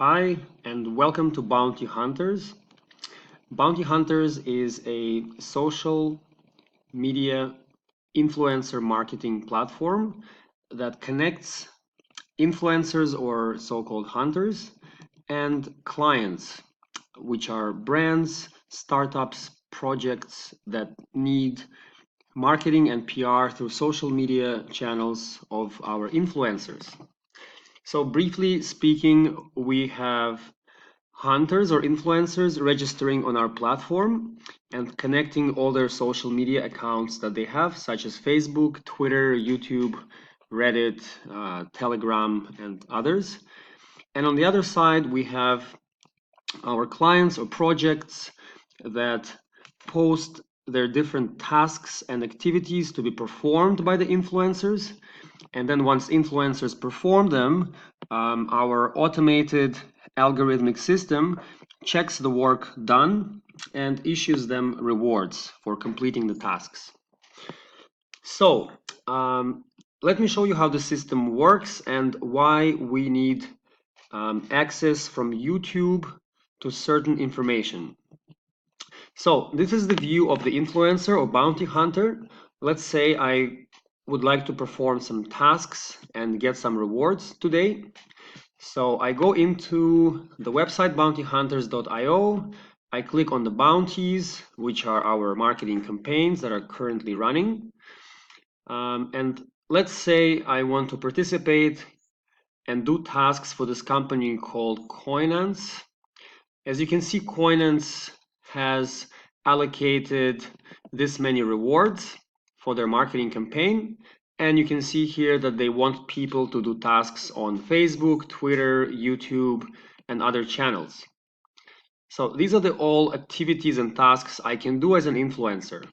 Hi, and welcome to Bounty Hunters. Bounty Hunters is a social media influencer marketing platform that connects influencers or so-called hunters and clients, which are brands, startups, projects that need marketing and PR through social media channels of our influencers. So briefly speaking, we have hunters or influencers registering on our platform and connecting all their social media accounts that they have, such as Facebook, Twitter, YouTube, Reddit, Telegram, and others. And on the other side, we have our clients or projects that post their different tasks and activities to be performed by the influencers. And then once influencers perform them, our automated algorithmic system checks the work done and issues them rewards for completing the tasks. So let me show you how the system works and why we need access from YouTube to certain information. So this is the view of the influencer or bounty hunter. Let's say I would like to perform some tasks and get some rewards today. So I go into the website bountyhunters.io. I click on the bounties, which are our marketing campaigns that are currently running. And let's say I want to participate and do tasks for this company called Coinance. As you can see, Coinance has allocated this many rewards for their marketing campaign. And you can see here that they want people to do tasks on Facebook, Twitter, YouTube, and other channels. So these are the all activities and tasks I can do as an influencer.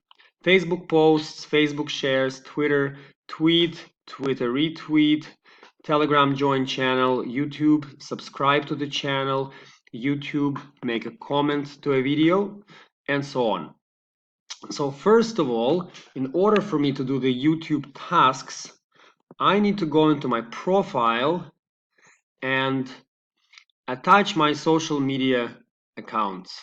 Facebook posts, Facebook shares, Twitter tweet, Twitter retweet, Telegram join channel, YouTube subscribe to the channel, YouTube make a comment to a video, and so on. So first of all, in order for me to do the YouTube tasks, I need to go into my profile and attach my social media accounts.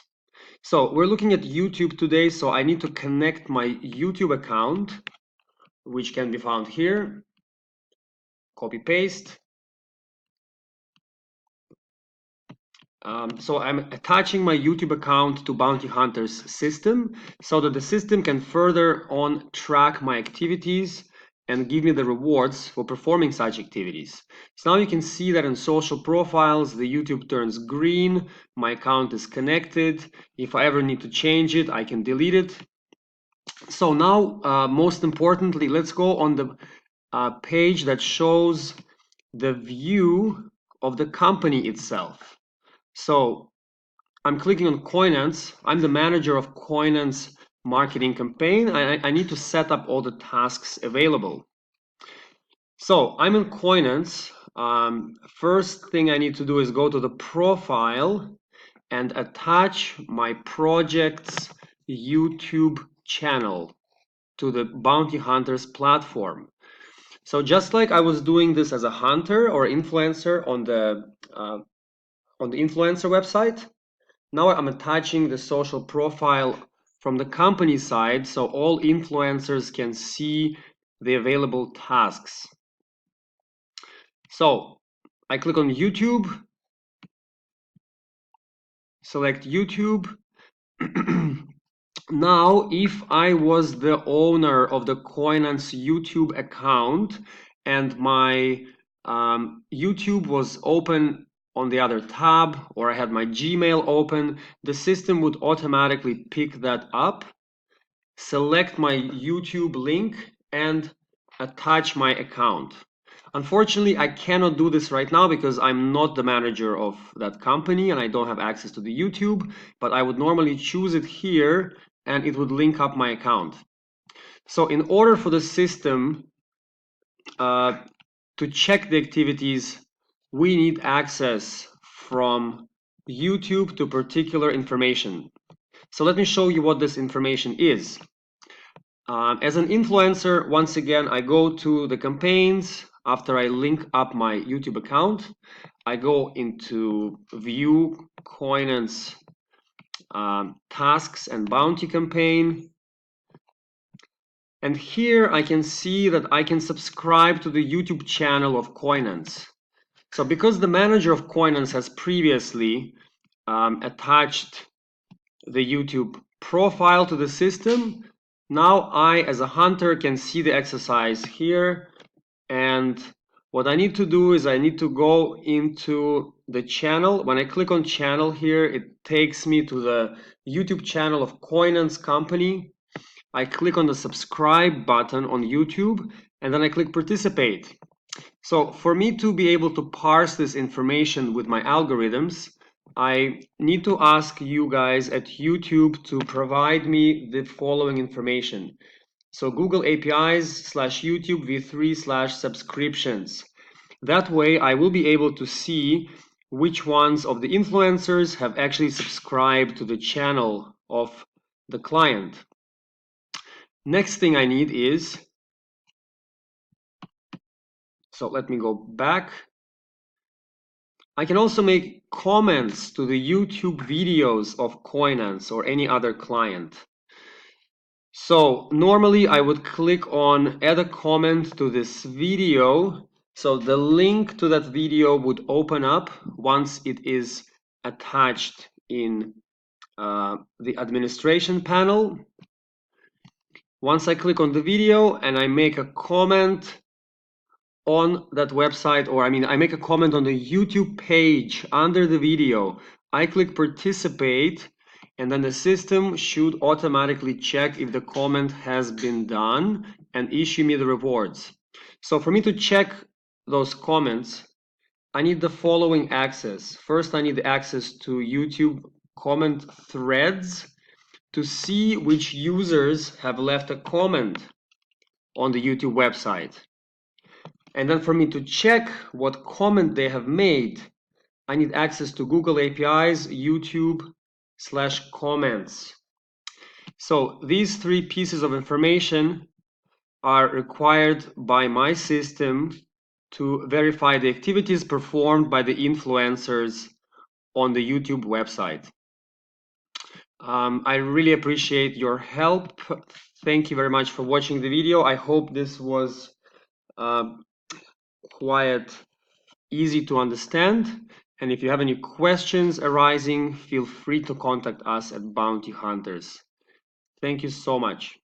So we're looking at YouTube today, so I need to connect my YouTube account, which can be found here. Copy paste. So I'm attaching my YouTube account to Bounty Hunters system so that the system can further on track my activities and give me the rewards for performing such activities. So now you can see that in social profiles, the YouTube turns green, my account is connected. If I ever need to change it, I can delete it. So now, most importantly, let's go on the page that shows the view of the company itself. So I'm clicking on Coinance. I'm the manager of Coinance marketing campaign. I need to set up all the tasks available. So I'm in Coinance. First thing I need to do is go to the profile and attach my project's YouTube channel to the Bounty Hunters platform. So just like I was doing this as a hunter or influencer on the influencer website, now I'm attaching the social profile from the company side so all influencers can see the available tasks. So I click on YouTube, select YouTube. Now, if I was the owner of the Coinance YouTube account and my YouTube was open on the other tab, or I had my Gmail open, the system would automatically pick that up, select my YouTube link, and attach my account. Unfortunately, I cannot do this right now because I'm not the manager of that company and I don't have access to the YouTube, but I would normally choose it here and it would link up my account. So in order for the system to check the activities, we need access from YouTube to particular information. So let me show you what this information is. As an influencer, once again, I go to the campaigns after I link up my YouTube account. I go into view Coinance tasks and bounty campaign. And here I can see that I can subscribe to the YouTube channel of Coinance. So because the manager of Coinance has previously attached the YouTube profile to the system, now I, as a hunter, can see the exercise here. And what I need to do is I need to go into the channel. When I click on channel here, it takes me to the YouTube channel of Coinance company. I click on the subscribe button on YouTube, and then I click participate. So for me to be able to parse this information with my algorithms, I need to ask you guys at YouTube to provide me the following information. So Google APIs/YouTube v3/subscriptions. That way I will be able to see which ones of the influencers have actually subscribed to the channel of the client. Next thing I need is, so let me go back. I can also make comments to the YouTube videos of Coinance or any other client. So normally I would click on add a comment to this video. So the link to that video would open up once it is attached in the administration panel. Once I click on the video and I make a comment on that website, or I make a comment on the YouTube page under the video, I click participate, and then the system should automatically check if the comment has been done and issue me the rewards. So for me to check those comments, I need the following access. First, I need access to YouTube comment threads to see which users have left a comment on the YouTube website. And then for me to check what comment they have made, I need access to Google APIs, YouTube/comments. So these three pieces of information are required by my system to verify the activities performed by the influencers on the YouTube website. I really appreciate your help. Thank you very much for watching the video. I hope this was quite easy to understand. And if you have any questions arising, feel free to contact us at Bounty Hunters. Thank you so much.